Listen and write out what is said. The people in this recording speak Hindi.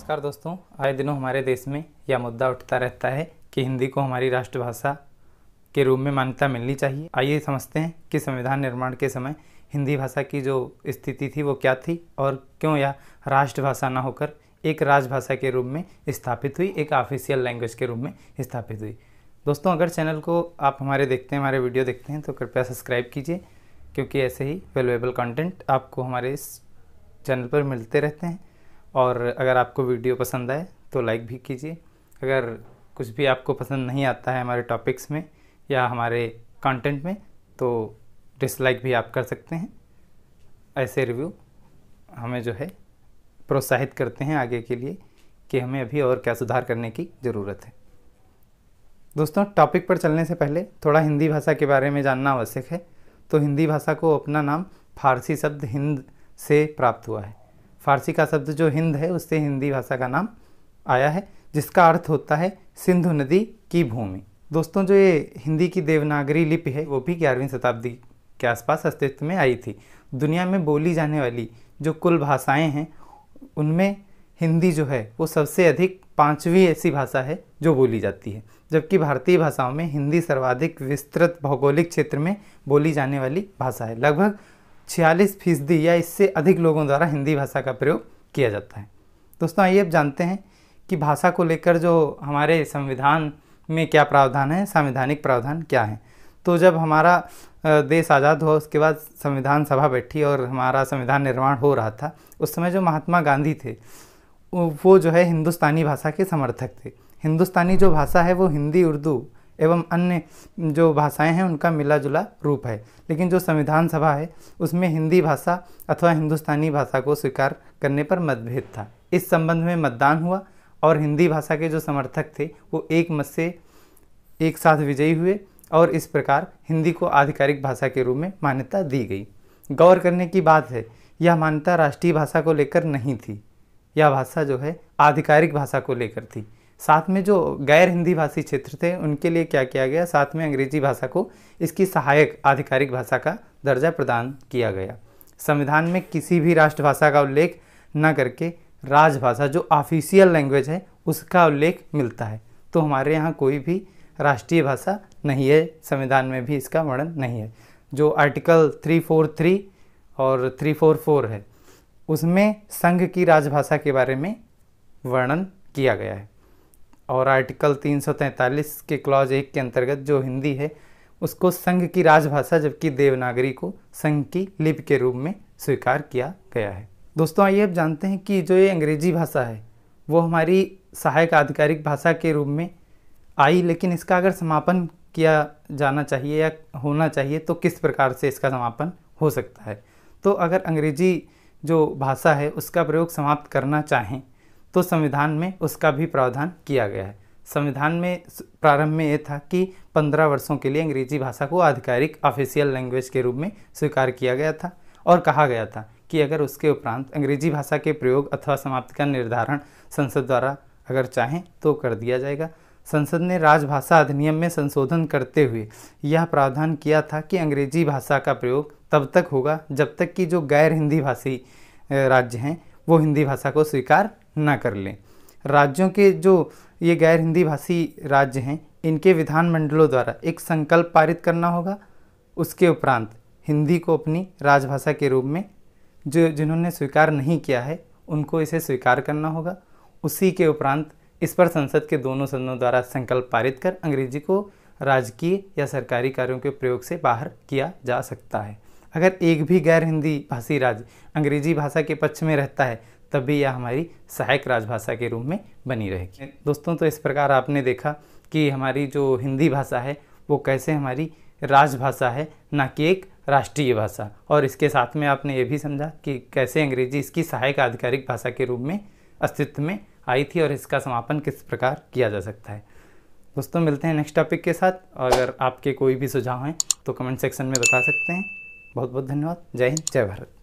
नमस्कार दोस्तों, आए दिनों हमारे देश में यह मुद्दा उठता रहता है कि हिंदी को हमारी राष्ट्रभाषा के रूप में मान्यता मिलनी चाहिए। आइए समझते हैं कि संविधान निर्माण के समय हिंदी भाषा की जो स्थिति थी वो क्या थी और क्यों यह राष्ट्रभाषा न होकर एक राजभाषा के रूप में स्थापित हुई, एक ऑफिशियल लैंग्वेज के रूप में स्थापित हुई। दोस्तों, अगर चैनल को आप हमारे देखते हैं, हमारे वीडियो देखते हैं तो कृपया सब्सक्राइब कीजिए, क्योंकि ऐसे ही वैल्यूएबल कंटेंट आपको हमारे इस चैनल पर मिलते रहते हैं। और अगर आपको वीडियो पसंद आए तो लाइक भी कीजिए। अगर कुछ भी आपको पसंद नहीं आता है हमारे टॉपिक्स में या हमारे कंटेंट में तो डिसलाइक भी आप कर सकते हैं। ऐसे रिव्यू हमें जो है प्रोत्साहित करते हैं आगे के लिए कि हमें अभी और क्या सुधार करने की ज़रूरत है। दोस्तों, टॉपिक पर चलने से पहले थोड़ा हिंदी भाषा के बारे में जानना आवश्यक है। तो हिंदी भाषा को अपना नाम फारसी शब्द हिंद से प्राप्त हुआ है। फारसी का शब्द जो हिंद है उससे हिंदी भाषा का नाम आया है, जिसका अर्थ होता है सिंधु नदी की भूमि। दोस्तों, जो ये हिंदी की देवनागरी लिपि है वो भी 11वीं शताब्दी के आसपास अस्तित्व में आई थी। दुनिया में बोली जाने वाली जो कुल भाषाएं हैं उनमें हिंदी जो है वो सबसे अधिक 5वीं ऐसी भाषा है जो बोली जाती है, जबकि भारतीय भाषाओं में हिंदी सर्वाधिक विस्तृत भौगोलिक क्षेत्र में बोली जाने वाली भाषा है। लगभग 46% या इससे अधिक लोगों द्वारा हिंदी भाषा का प्रयोग किया जाता है। दोस्तों, आइए अब जानते हैं कि भाषा को लेकर जो हमारे संविधान में क्या प्रावधान है, संवैधानिक प्रावधान क्या है। तो जब हमारा देश आज़ाद हुआ उसके बाद संविधान सभा बैठी और हमारा संविधान निर्माण हो रहा था, उस समय जो महात्मा गांधी थे वो जो है हिंदुस्तानी भाषा के समर्थक थे। हिंदुस्तानी जो भाषा है वो हिंदी, उर्दू एवं अन्य जो भाषाएं हैं उनका मिला जुला रूप है, लेकिन जो संविधान सभा है उसमें हिंदी भाषा अथवा हिंदुस्तानी भाषा को स्वीकार करने पर मतभेद था। इस संबंध में मतदान हुआ और हिंदी भाषा के जो समर्थक थे वो एक मत से एक साथ विजयी हुए और इस प्रकार हिंदी को आधिकारिक भाषा के रूप में मान्यता दी गई। गौर करने की बात है, यह मान्यता राष्ट्रीय भाषा को लेकर नहीं थी, यह भाषा जो है आधिकारिक भाषा को लेकर थी। साथ में जो गैर हिंदी भाषी क्षेत्र थे उनके लिए क्या किया गया, साथ में अंग्रेजी भाषा को इसकी सहायक आधिकारिक भाषा का दर्जा प्रदान किया गया। संविधान में किसी भी राष्ट्रभाषा का उल्लेख न करके राजभाषा जो ऑफिशियल लैंग्वेज है उसका उल्लेख मिलता है। तो हमारे यहाँ कोई भी राष्ट्रीय भाषा नहीं है, संविधान में भी इसका वर्णन नहीं है। जो आर्टिकल 343 और 344 है उसमें संघ की राजभाषा के बारे में वर्णन किया गया है और आर्टिकल 343 के क्लॉज 1 के अंतर्गत जो हिंदी है उसको संघ की राजभाषा जबकि देवनागरी को संघ की लिपि के रूप में स्वीकार किया गया है। दोस्तों, आइए अब जानते हैं कि जो ये अंग्रेजी भाषा है वो हमारी सहायक आधिकारिक भाषा के रूप में आई, लेकिन इसका अगर समापन किया जाना चाहिए या होना चाहिए तो किस प्रकार से इसका समापन हो सकता है। तो अगर अंग्रेजी जो भाषा है उसका प्रयोग समाप्त करना चाहें तो संविधान में उसका भी प्रावधान किया गया है। संविधान में प्रारंभ में ये था कि 15 वर्षों के लिए अंग्रेजी भाषा को आधिकारिक ऑफिशियल लैंग्वेज के रूप में स्वीकार किया गया था और कहा गया था कि अगर उसके उपरांत अंग्रेजी भाषा के प्रयोग अथवा समाप्ति का निर्धारण संसद द्वारा अगर चाहें तो कर दिया जाएगा। संसद ने राजभाषा अधिनियम में संशोधन करते हुए यह प्रावधान किया था कि अंग्रेजी भाषा का प्रयोग तब तक होगा जब तक कि जो गैर हिंदी भाषी राज्य हैं वो हिंदी भाषा को स्वीकार न कर लें। राज्यों के जो ये गैर हिंदी भाषी राज्य हैं इनके विधानमंडलों द्वारा एक संकल्प पारित करना होगा। उसके उपरांत हिंदी को अपनी राजभाषा के रूप में जिन्होंने स्वीकार नहीं किया है उनको इसे स्वीकार करना होगा। उसी के उपरांत इस पर संसद के दोनों सदनों द्वारा संकल्प पारित कर अंग्रेजी को राजकीय या सरकारी कार्यों के प्रयोग से बाहर किया जा सकता है। अगर एक भी गैर हिंदी भाषी राज्य अंग्रेजी भाषा के पक्ष में रहता है तब भी यह हमारी सहायक राजभाषा के रूप में बनी रहेगी। दोस्तों, तो इस प्रकार आपने देखा कि हमारी जो हिंदी भाषा है वो कैसे हमारी राजभाषा है, ना कि एक राष्ट्रीय भाषा। और इसके साथ में आपने ये भी समझा कि कैसे अंग्रेजी इसकी सहायक आधिकारिक भाषा के रूप में अस्तित्व में आई थी और इसका समापन किस प्रकार किया जा सकता है। दोस्तों, मिलते हैं नेक्स्ट टॉपिक के साथ। अगर आपके कोई भी सुझाव हैं तो कमेंट सेक्शन में बता सकते हैं। बहुत बहुत धन्यवाद। जय हिंद, जय भारत।